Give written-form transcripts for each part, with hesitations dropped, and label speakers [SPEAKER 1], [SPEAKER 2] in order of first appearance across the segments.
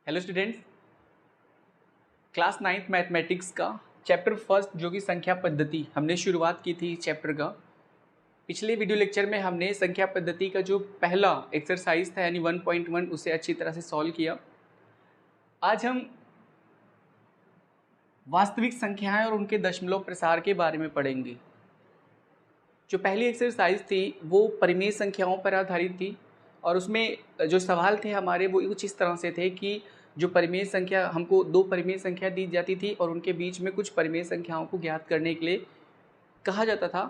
[SPEAKER 1] Hello students, class 9th mathematics का chapter first जो कि संख्या पद्धति हमने शुरुआत की थी इस चैप्टर का। पिछले वीडियो लेक्चर में हमने संख्या पद्धति का जो पहला एक्सरसाइज था यानी 1.1 उसे अच्छी तरह से सॉल्व किया। आज हम वास्तविक संख्याएं और उनके दशमलव प्रसार के बारे में पढ़ेंगे। जो पहली एक्सरसाइज थी वो परिमेय संख्याओं पर आधारित थी और उसमें जो सवाल थे हमारे वो कुछ इस तरह से थे कि जो परिमेय संख्या हमको दो परिमेय संख्या दी जाती थी और उनके बीच में कुछ परिमेय संख्याओं को ज्ञात करने के लिए कहा जाता था।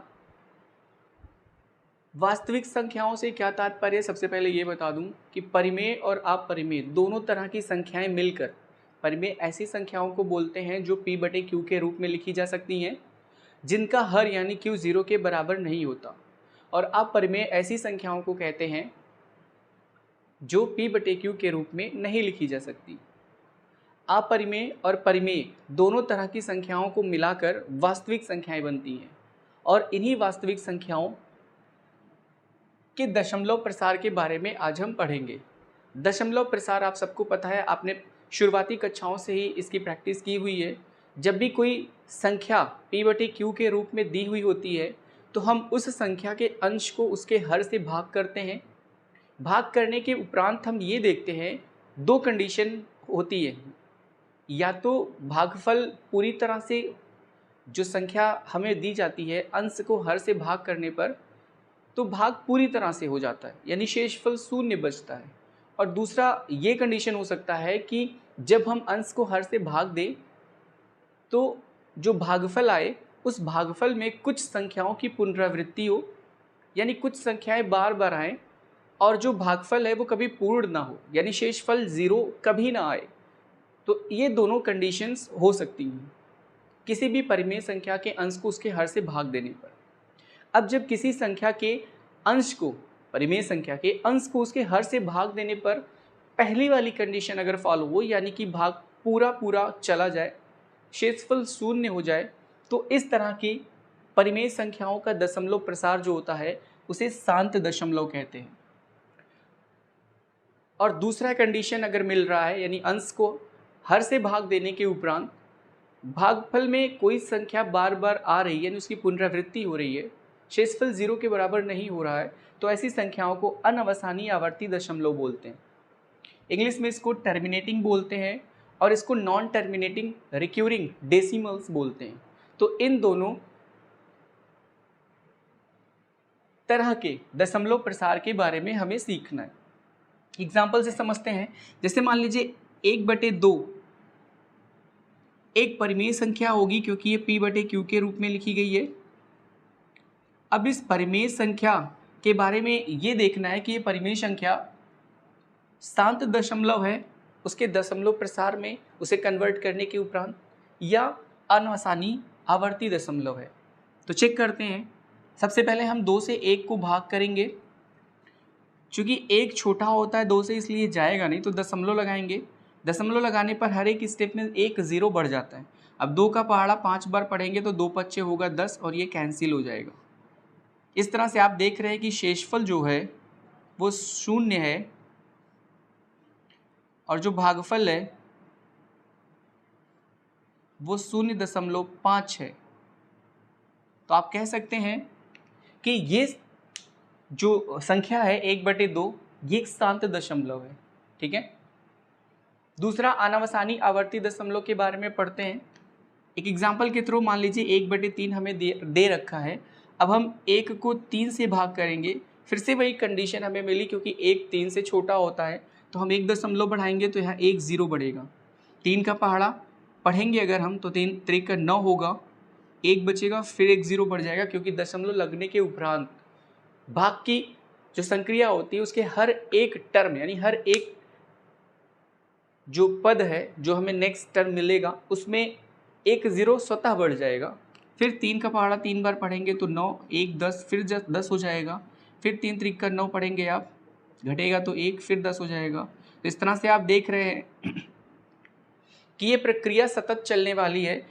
[SPEAKER 1] वास्तविक संख्याओं से क्या तात्पर्य, सबसे पहले ये बता दूं कि परिमेय और अपरिमेय दोनों तरह की संख्याएं मिलकर परिमेय ऐसी संख्याओं को बोलते हैं जो p/q के रूप में लिखी जा सकती हैं जिनका हर यानी q 0 के बराबर नहीं होता, और अपरिमेय ऐसी संख्याओं को कहते हैं जो p/q के रूप में नहीं लिखी जा सकती। अपरिमेय और परिमेय दोनों तरह की संख्याओं को मिलाकर वास्तविक संख्याएं बनती हैं और इन्हीं वास्तविक संख्याओं के दशमलव प्रसार के बारे में आज हम पढ़ेंगे। दशमलव प्रसार आप सबको पता है, आपने शुरुआती कक्षाओं से ही इसकी प्रैक्टिस की हुई है। जब भी कोई संख्या p/q के रूप में दी हुई होती है तो हम उस संख्या के अंश को उसके हर से भाग करते हैं। भाग करने के उपरांत हम ये देखते हैं दो कंडीशन होती है, या तो भागफल पूरी तरह से जो संख्या हमें दी जाती है अंश को हर से भाग करने पर तो भाग पूरी तरह से हो जाता है यानी शेषफल शून्य बचता है, और दूसरा ये कंडीशन हो सकता है कि जब हम अंश को हर से भाग दें तो जो भागफल आए उस भागफल में कुछ संख्याओं की पुनरावृत्ति हो, यानी कुछ संख्याएं बार बार आएँ और जो भागफल है वो कभी पूर्ण ना हो, यानी शेषफल 0 कभी ना आए। तो ये दोनों कंडीशंस हो सकती हैं किसी भी परिमेय संख्या के अंश को उसके हर से भाग देने पर। अब जब किसी संख्या के अंश को, परिमेय संख्या के अंश को उसके हर से भाग देने पर पहली वाली कंडीशन अगर फॉलो हो, यानी कि भाग पूरा चला जाए, शेषफल शून्य हो जाए, तो इस तरह की परिमेय संख्याओं का दशमलव प्रसार जो होता है उसे शांत दशमलव कहते हैं। और दूसरा कंडीशन अगर मिल रहा है यानी अंश को हर से भाग देने के उपरांत भागफल में कोई संख्या बार बार आ रही है यानी उसकी पुनरावृत्ति हो रही है, शेषफल 0 के बराबर नहीं हो रहा है, तो ऐसी संख्याओं को अनवसानी आवर्ती दशमलव बोलते हैं। इंग्लिश में इसको टर्मिनेटिंग बोलते हैं और इसको नॉन टर्मिनेटिंग रिक्यूरिंग डेसिमल्स बोलते हैं। तो इन दोनों तरह के दशमलव प्रसार के बारे में हमें सीखना है। एग्जाम्पल से समझते हैं। जैसे मान लीजिए 1/2 एक परिमेय संख्या होगी क्योंकि ये p/q के रूप में लिखी गई है। अब इस परिमेय संख्या के बारे में ये देखना है कि ये परिमेय संख्या शांत दशमलव है उसके दशमलव प्रसार में उसे कन्वर्ट करने के उपरांत, या अनवसानी आवर्ती दशमलव है। तो चेक करते हैं। सबसे पहले हम 2 से 1 को भाग करेंगे। चूँकि 1 छोटा होता है 2 से इसलिए जाएगा नहीं, तो दशमलव लगाएंगे। दशमलव लगाने पर हर एक स्टेप में 1 0 बढ़ जाता है। अब 2 का पहाड़ा 5 बार पढ़ेंगे तो 2 5 होगा 10 और ये कैंसिल हो जाएगा। इस तरह से आप देख रहे हैं कि शेषफल जो है वो शून्य है और जो भागफल है वो 0.5 है। तो आप कह सकते हैं कि ये जो संख्या है 1/2 ये एक शांत दशमलव है। ठीक है। दूसरा अनवसानी आवर्ती दशमलव के बारे में पढ़ते हैं। एक एग्जाम्पल के थ्रू मान लीजिए 1/3 हमें दे रखा है। अब हम 1 को 3 से भाग करेंगे, फिर से वही कंडीशन हमें मिली क्योंकि 1 3 से छोटा होता है, तो हम 1 दशमलव बढ़ाएंगे तो यहाँ 1 0 बढ़ेगा। 3 का पहाड़ा पढ़ेंगे अगर हम तो 3 3 का 9 होगा, 1 बचेगा, फिर 1 0 बढ़ जाएगा क्योंकि दशमलव लगने के उपरांत भाग की जो संक्रिया होती है उसके हर एक टर्म यानी हर एक जो पद है जो हमें नेक्स्ट टर्म मिलेगा उसमें 1 0 स्वतः बढ़ जाएगा। फिर 3 का पहाड़ा 3 बार पढ़ेंगे तो 9 1 10, फिर 10 हो जाएगा। फिर 3 3 का 9 पढ़ेंगे आप, घटेगा तो 1, फिर 10 हो जाएगा। तो इस तरह से आप देख रहे हैं कि ये प्रक्रिया सतत चलने वाली है।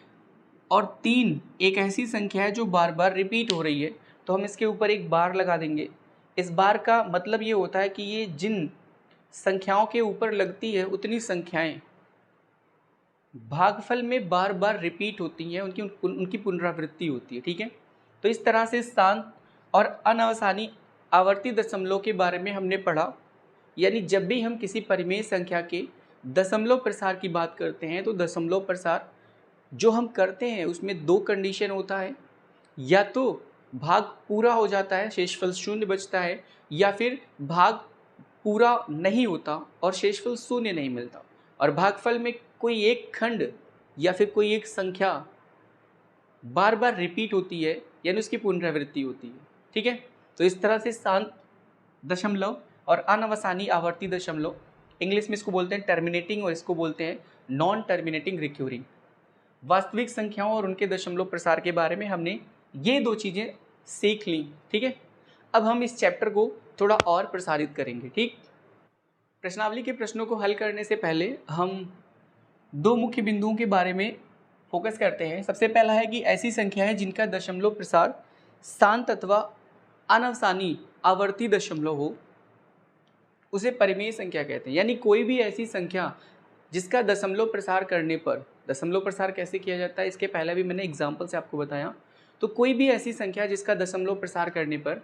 [SPEAKER 1] और 3 एक ऐसी संख्या है जो बार बार रिपीट हो रही है, तो हम इसके ऊपर एक बार लगा देंगे। इस बार का मतलब ये होता है कि ये जिन संख्याओं के ऊपर लगती है उतनी संख्याएं भागफल में बार बार रिपीट होती हैं, उनकी पुनरावृत्ति होती है। ठीक है, तो इस तरह से शांत और अनावसानी आवर्ती दशमलव के बारे में हमने पढ़ा। यानी जब भी हम किसी परिमेय संख्या के दशमलव प्रसार की बात करते हैं तो दशमलव प्रसार जो हम करते हैं उसमें दो कंडीशन होता है, या तो भाग पूरा हो जाता है शेषफल शून्य बचता है, या फिर भाग पूरा नहीं होता और शेषफल शून्य नहीं मिलता, और भागफल में कोई एक खंड या फिर कोई एक संख्या बार बार रिपीट होती है, यानी उसकी पुनरावृत्ति होती है। ठीक है, तो इस तरह से शांत दशमलव और अनवसानी आवर्ती दशमलव, इंग्लिश में इसको बोलते हैं टर्मिनेटिंग और इसको बोलते हैं नॉन टर्मिनेटिंग रिक्यूरिंग। वास्तविक संख्याओं और उनके दशमलव प्रसार के बारे में हमने ये दो चीज़ें सीख ली। ठीक है, अब हम इस चैप्टर को थोड़ा और प्रसारित करेंगे। ठीक, प्रश्नावली के प्रश्नों को हल करने से पहले हम दो मुख्य बिंदुओं के बारे में फोकस करते हैं। सबसे पहला है कि ऐसी संख्याएं जिनका दशमलव प्रसार शांत अथवा अनवसानी आवर्ती दशमलव हो उसे परिमेय संख्या कहते हैं। यानी कोई भी ऐसी संख्या जिसका दशमलव प्रसार करने पर, दशमलव प्रसार कैसे किया जाता है इसके पहले भी मैंने एग्जाम्पल से आपको बताया, तो कोई भी ऐसी संख्या जिसका दशमलव प्रसार करने पर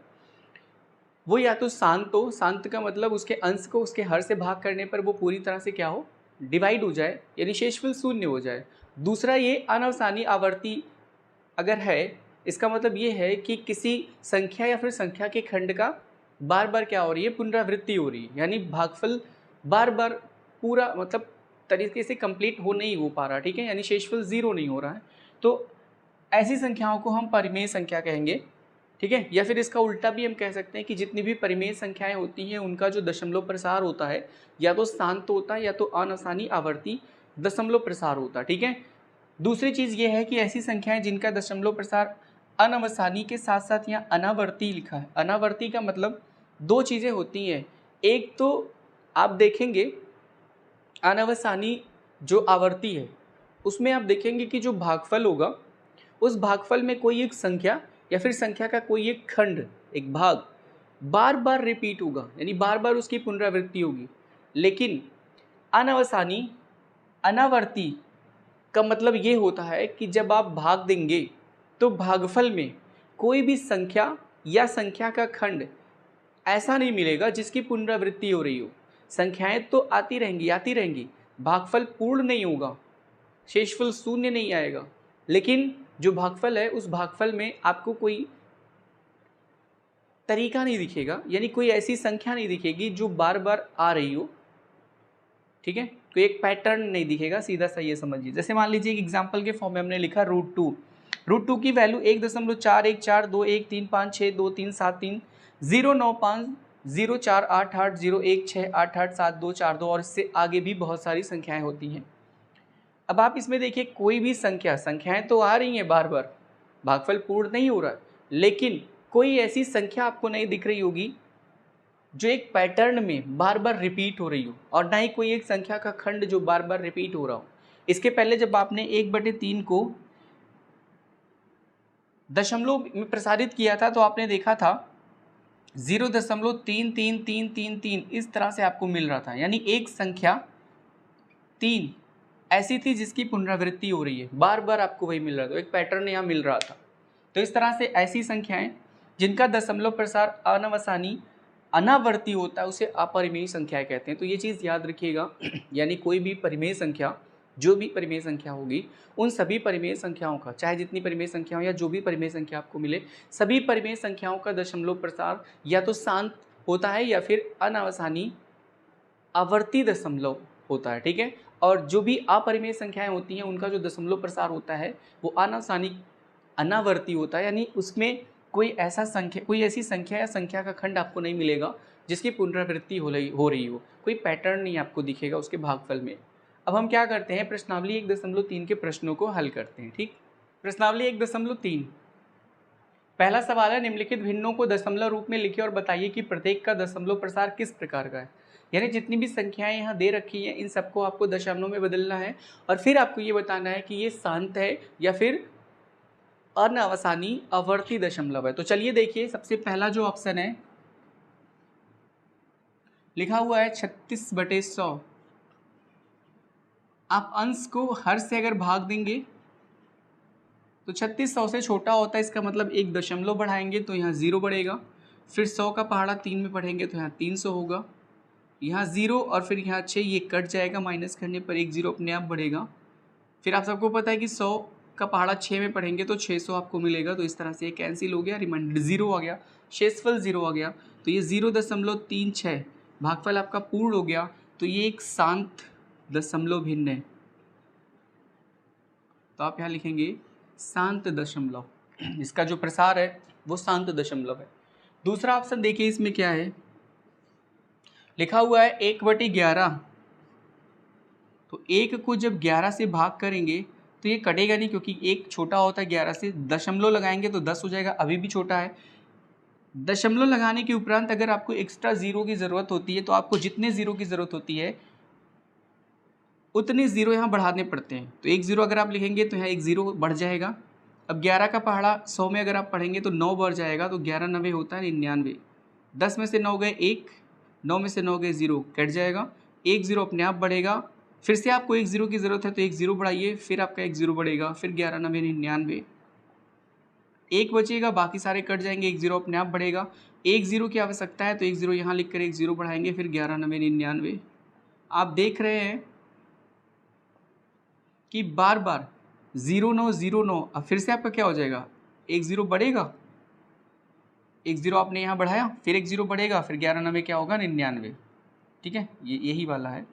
[SPEAKER 1] वो या तो शांत हो, शांत का मतलब उसके अंश को उसके हर से भाग करने पर वो पूरी तरह से क्या हो, डिवाइड हो जाए, यानी शेषफल शून्य हो जाए। दूसरा ये अनवसानी आवर्ती अगर है, इसका मतलब ये है कि किसी संख्या या फिर संख्या के खंड का बार बार क्या हो रही है, पुनरावृत्ति हो रही है, यानी भागफल बार बार पूरा मतलब तरीके से कंप्लीट नहीं हो पा रहा। ठीक है, यानी शेषफल जीरो नहीं हो रहा है, तो ऐसी संख्याओं को हम परिमेय संख्या कहेंगे। ठीक है, या फिर इसका उल्टा भी हम कह सकते हैं कि जितनी भी परिमेय संख्याएं होती हैं उनका जो दशमलव प्रसार होता है या तो शांत होता है या तो अनवसानी आवर्ती दशमलव प्रसार होता है। ठीक है, दूसरी चीज़ ये है कि ऐसी संख्याएं जिनका दशमलव प्रसार अनवसानी के साथ साथ यहाँ अनावर्ती लिखा है। अनावर्ती का मतलब दो चीज़ें होती हैं, एक तो आप देखेंगे अनवसानी जो आवर्ती है उसमें आप देखेंगे कि जो भागफल होगा उस भागफल में कोई एक संख्या या फिर संख्या का कोई एक खंड, एक भाग बार बार रिपीट होगा, यानी बार बार उसकी पुनरावृत्ति होगी। लेकिन अनवसानी अनावर्ती का मतलब ये होता है कि जब आप भाग देंगे तो भागफल में कोई भी संख्या या संख्या का खंड ऐसा नहीं मिलेगा जिसकी पुनरावृत्ति हो रही हो। संख्याएं तो आती रहेंगी, भागफल पूर्ण नहीं होगा, शेषफल शून्य नहीं आएगा, लेकिन जो भागफल है उस भागफल में आपको कोई तरीका नहीं दिखेगा, यानी कोई ऐसी संख्या नहीं दिखेगी जो बार बार आ रही हो। ठीक है, तो एक पैटर्न नहीं दिखेगा, सीधा सा ये समझिए। जैसे मान लीजिए एक एग्जांपल के फॉर्म में हमने लिखा √2 की वैल्यू 1.41421353623950488018687242 और इससे आगे भी बहुत सारी संख्याएं होती हैं। अब आप इसमें देखिए कोई भी संख्याएं तो आ रही हैं बार बार, भागफल पूर्ण नहीं हो रहा है, लेकिन कोई ऐसी संख्या आपको नहीं दिख रही होगी जो एक पैटर्न में बार बार रिपीट हो रही हो, और ना ही कोई एक संख्या का खंड जो बार बार रिपीट हो रहा हो। इसके पहले जब आपने 1/3 को दशमलव में प्रसारित किया था तो आपने देखा था 0.33333 इस तरह से आपको मिल रहा था, यानी एक संख्या 3 ऐसी थी जिसकी पुनरावृत्ति हो रही है, बार बार आपको वही मिल रहा था, एक पैटर्न यहाँ मिल रहा था। तो इस तरह से ऐसी संख्याएं जिनका दशमलव प्रसार अनवसानी अनावर्ती होता है उसे अपरिमेय संख्याएं कहते हैं। तो ये चीज़ याद रखिएगा, यानी कोई भी परिमेय संख्या, जो भी परिमेय संख्या होगी उन सभी परिमेय संख्याओं का, चाहे जितनी परिमेय संख्या हो या जो भी परिमेय संख्या आपको मिले, सभी परिमेय संख्याओं का दशमलव प्रसार या तो शांत होता है या फिर अनावसानी आवर्ती दशमलव होता है। ठीक है, और जो भी अपरिमेय संख्याएं होती हैं उनका जो दशमलव प्रसार होता है वो अनावसानी अनावर्ती होता है, यानी उसमें कोई ऐसी संख्या या संख्या का खंड आपको नहीं मिलेगा जिसकी पुनरावृत्ति हो रही हो, कोई पैटर्न नहीं आपको दिखेगा उसके भागफल में। अब हम क्या करते हैं, प्रश्नावली 1.3 के प्रश्नों को हल करते हैं। ठीक, प्रश्नावली 1.3 पहला सवाल है, निम्नलिखित भिन्नों को दशमलव रूप में लिखिए और बताइए कि प्रत्येक का दशमलव प्रसार किस प्रकार का है। यानी जितनी भी संख्याएं यहाँ दे रखी हैं इन सबको आपको दशमलव में बदलना है और फिर आपको ये बताना है कि ये शांत है या फिर अनवसानी आवर्ती दशमलव है। तो चलिए देखिए, सबसे पहला जो ऑप्शन है लिखा हुआ है 36/100। आप अंश को हर से अगर भाग देंगे तो 3600 से छोटा होता है, इसका मतलब एक दशमलव बढ़ाएंगे तो यहाँ 0 बढ़ेगा। फिर 100 का पहाड़ा 3 में पढ़ेंगे तो यहाँ 300 होगा, यहाँ 0 और फिर यहाँ 6, ये कट जाएगा, माइनस करने पर एक 0 अपने आप बढ़ेगा। फिर आप सबको पता है कि 100 का पहाड़ा 6 में पढ़ेंगे तो 600 आपको मिलेगा। तो इस तरह से ये कैंसिल हो गया, रिमाइंडर 0 आ गया, शेषफल 0 आ गया। तो ये 0.36 भागफल आपका पूर्ण हो गया। तो ये एक शांत दशमलव भिन्न है। तो आप यहाँ लिखेंगे शांत दशमलव, इसका जो प्रसार है वो शांत दशमलव है। दूसरा ऑप्शन देखिए, इसमें क्या है, लिखा हुआ है 1/11। तो 1 को जब 11 से भाग करेंगे तो ये कटेगा नहीं, क्योंकि 1 छोटा होता है 11 से। दशमलव लगाएंगे तो 10 हो जाएगा, अभी भी छोटा है। दशमलव लगाने के उपरांत अगर आपको एक्स्ट्रा 0 की ज़रूरत होती है तो आपको जितने 0 की ज़रूरत होती है उतने 0 यहाँ बढ़ाने पड़ते हैं। तो 1 0 अगर आप लिखेंगे तो यहाँ 1 0 बढ़ जाएगा। अब 11 का पहाड़ा 100 में अगर आप पढ़ेंगे तो 9 बढ़ जाएगा, तो 11 9 होता है 99। 10 में से 9 गए 1, 9 में से 9 गए 0, कट जाएगा, 1 0 अपने आप बढ़ेगा। फिर से आपको 1 0 की ज़रूरत है तो 1 0 बढ़ाइए, फिर आपका 1 0 बढ़ेगा, फिर 11 9 99, 1 बचेगा, बाकी सारे कट जाएंगे, 1 0 अपने आप बढ़ेगा। 1 0 की आवश्यकता है तो 1 0 यहाँ लिख कर 1 0 बढ़ाएंगे, फिर 11 9 99। आप देख रहे हैं कि बार बार 0 9 0 9, अब फिर से आपका क्या हो जाएगा, 1 0 बढ़ेगा, 1 0 आपने यहाँ बढ़ाया, फिर 1 0 बढ़ेगा, फिर 11 9 क्या होगा 99। ठीक है, ये यही वाला है।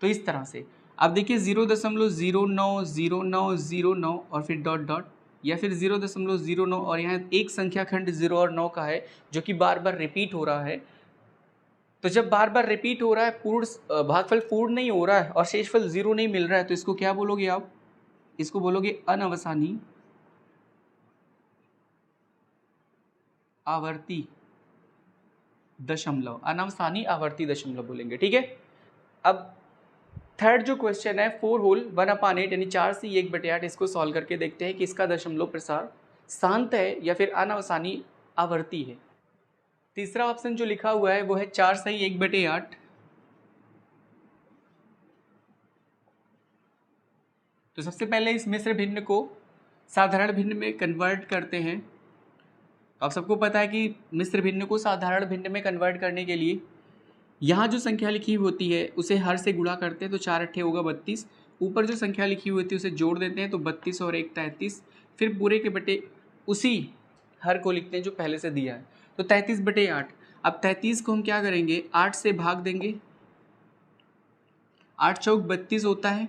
[SPEAKER 1] तो इस तरह से आप देखिए 0.090909 और फिर डॉट डॉट, या फिर 0.09 और यहाँ एक संख्या खंड 0 और 9 का है जो कि बार बार रिपीट हो रहा है। तो जब बार बार रिपीट हो रहा है, पूर्ण भागफल पूर्ण नहीं हो रहा है और शेषफल 0 नहीं मिल रहा है, तो इसको क्या बोलोगे आप, इसको बोलोगे अनवसानी आवर्ती दशमलव, अनवसानी आवर्ती दशमलव बोलेंगे। ठीक है, अब थर्ड जो क्वेश्चन है 4 होल 1/8 यानी 4 से 1/8, इसको सॉल्व करके देखते हैं कि इसका दशमलव प्रसार शांत है या फिर अनवसानी आवर्ती है। तीसरा ऑप्शन जो लिखा हुआ है वो है 4 से 1/8। तो सबसे पहले इस मिश्र भिन्न को साधारण भिन्न में कन्वर्ट करते हैं। आप सबको पता है कि मिश्र भिन्न को साधारण भिन्न में कन्वर्ट करने के लिए यहाँ जो संख्या लिखी हुई होती है उसे हर से गुणा करते हैं, तो 4 8 होगा 32। ऊपर जो संख्या लिखी हुई होती है उसे जोड़ देते हैं, तो 32 और 1 33। फिर पूरे के बटे उसी हर को लिखते हैं जो पहले से दिया है, तो 33/8। अब 33 को हम क्या करेंगे, 8 से भाग देंगे, 8 चौक 32 होता है,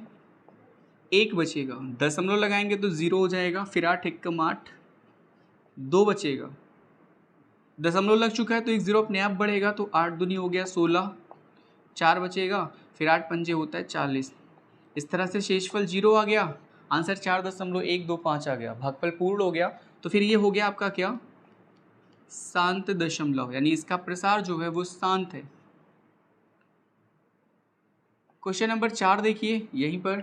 [SPEAKER 1] 1 बचेगा, दशमलव लगाएंगे तो 0 हो जाएगा, फिर 8 एकम 8, 2 बचेगा, दशमलव लग चुका है तो 1 0 अपने आप बढ़ेगा, तो 8 दूनी हो गया 16, 4 बचेगा, फिर 8 पंजे होता है 40। इस तरह से शेषफल 0 आ गया, आंसर 4.125 आ गया, भागफल पूर्ण हो गया। तो फिर ये हो गया आपका क्या, शांत दशमलव, यानी इसका प्रसार जो है वो शांत है। क्वेश्चन नंबर 4 देखिए, यहीं पर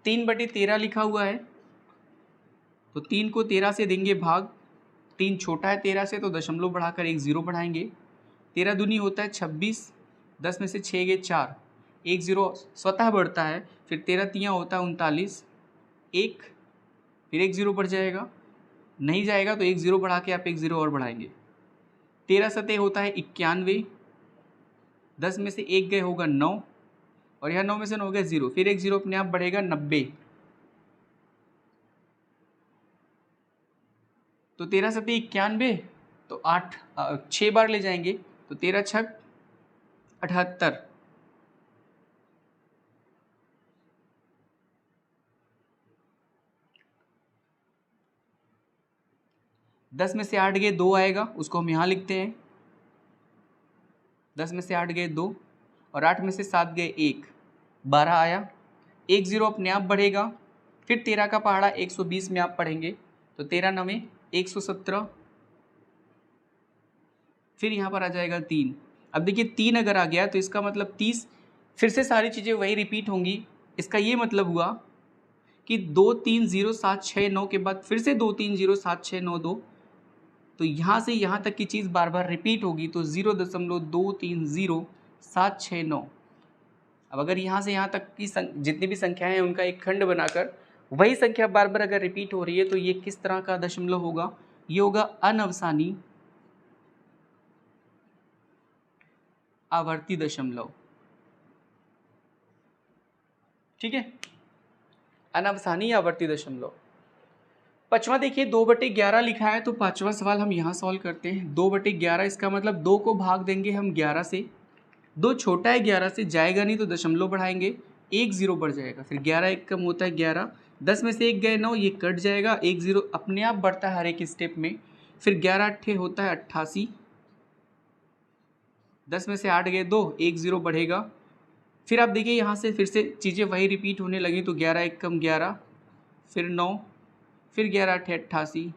[SPEAKER 1] 3/13 लिखा हुआ है, तो 3 को 13 से देंगे भाग, 3 छोटा है 13 से तो दशमलव बढ़ाकर 1 0 बढ़ाएंगे, 13 दूनी होता है 26, 10 में से 6 गए 4, 1 0 स्वतः बढ़ता है, फिर 13 तियाँ होता है 39, 1, फिर 1 0 बढ़ जाएगा, नहीं जाएगा तो 1 0 बढ़ा के आप 1 0 और बढ़ाएंगे, 13 सतह होता है 91, 10 में से 1 गए होगा 9, और यहाँ 9 में से 9 गए 0, फिर 1 0 अपने आप बढ़ेगा 90, तो 13 सतह 91, तो 6 बार ले जाएंगे, तो 13 छक 78, 10 में से 8 गए 2 आएगा, उसको हम यहाँ लिखते हैं, 10 में से 8 गए 2 और 8 में से 7 गए 1, 12 आया, 1 0 अपने आप बढ़ेगा, फिर 13 का पहाड़ा 120 में आप पढ़ेंगे, तो 13 9 117, फिर यहाँ पर आ जाएगा 3। अब देखिए 3 अगर आ गया तो इसका मतलब 30, फिर से सारी चीज़ें वही रिपीट होंगी। इसका ये मतलब हुआ कि 2 3 0 7 6 9 के बाद फिर से 2 3 0 7 6 9 2, तो यहाँ से यहाँ तक की चीज़ बार बार रिपीट होगी, तो 0.230 7 6 9। अब अगर यहाँ से यहाँ तक की जितनी भी संख्याएं हैं उनका एक खंड बनाकर वही संख्या बार बार अगर रिपीट हो रही है तो ये किस तरह का दशमलव होगा? ये होगा अनवसानी आवर्ती दशमलव। ठीक है, अनवसानी आवर्ती दशमलव। पांचवा देखिए 2/11 लिखा है, तो पांचवा सवाल हम यहाँ सॉल्व करते हैं। 2/11 इसका मतलब 2 को भाग देंगे हम 11 से, 2 छोटा है 11 से, जाएगा नहीं तो दशमलव बढ़ाएंगे, 1 0 बढ़ जाएगा, फिर 11 1 कम होता है 11, 10 में से 1 गए 9, ये कट जाएगा, 1 0 अपने आप बढ़ता है हर एक स्टेप में, फिर 11 8 होता है 88, 10 में से 8 गए 2, 1 0 बढ़ेगा। फिर आप देखिए यहाँ से फिर से चीज़ें वही रिपीट होने लगी, तो 11 1 कम 11, फिर 9, फिर 11 8 88,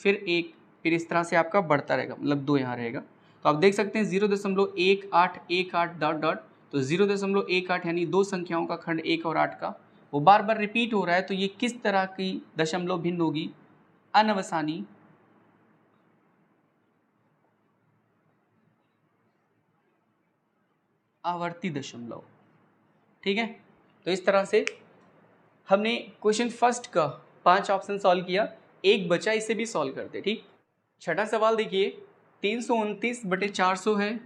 [SPEAKER 1] फिर 1, फिर इस तरह से आपका बढ़ता रहेगा, मतलब 2 यहाँ रहेगा। तो आप देख सकते हैं 0.1818 डॉट डॉट, तो 0.18 यानी दो संख्याओं का खंड 1 और 8 का वो बार बार रिपीट हो रहा है, तो ये किस तरह की दशमलव भिन्न होगी? अनवसानी आवर्ती दशमलव। ठीक है, तो इस तरह से हमने क्वेश्चन फर्स्ट का 5 ऑप्शन सॉल्व किया, एक बचा, इसे भी सॉल्व करते। ठीक, छठा सवाल देखिए 329/400 है,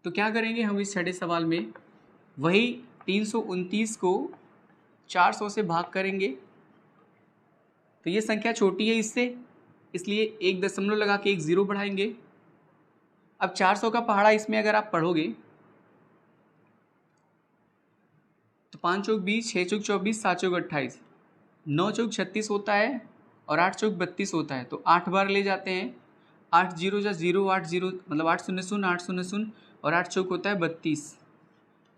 [SPEAKER 1] तो क्या करेंगे हम इस छठे सवाल में? वही 329 को 400 से भाग करेंगे, तो ये संख्या छोटी है इससे, इसलिए एक दशमलव लगा के 1 0 बढ़ाएंगे। अब 400 का पहाड़ा इसमें अगर आप पढ़ोगे तो 5 चौक 20, 6 चौक 24, 7 चौक 28, 9 चौक 36 होता है और 8 चौक 32 होता है, तो 8 बार ले जाते हैं, 8 0 जा 0, 8 0 मतलब 8 0 0, 8 0 0 और 8 चौक होता है 32,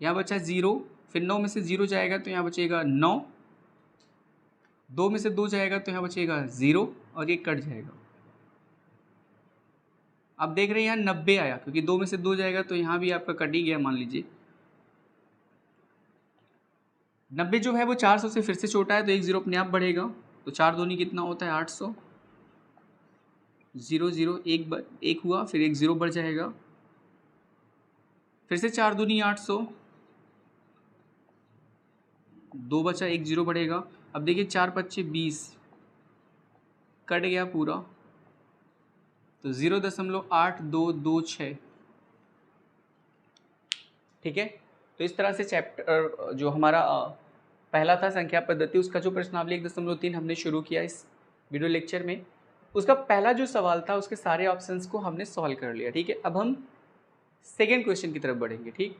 [SPEAKER 1] यहाँ बचा 0, फिर 9 में से 0 जाएगा तो यहाँ बचेगा 9, 2 में से 2 जाएगा तो यहाँ बचेगा 0 और ये कट जाएगा। आप देख रहे हैं यहाँ 90 आया, क्योंकि 2 में से 2 जाएगा तो यहाँ भी आपका कट ही गया, मान लीजिए 90 जो है वो 400 से फिर से छोटा है, तो 1 0 अपने आप बढ़ेगा, तो 4 दूनी कितना होता है 800, 0 0 1 हुआ, फिर 1 0 बढ़ जाएगा, फिर से 4 दूनी 800, 2 बचा, 1 0 बढ़ेगा। अब देखिए 4 5 20, कट गया पूरा, तो 0.8226। ठीक है, तो इस तरह से चैप्टर जो हमारा पहला था संख्या पद्धति, उसका जो प्रश्नावली 1.3 हमने शुरू किया इस वीडियो लेक्चर में, उसका पहला जो सवाल था उसके सारे ऑप्शंस को हमने सॉल्व कर लिया। ठीक है, अब हम सेकेंड क्वेश्चन की तरफ बढ़ेंगे। ठीक,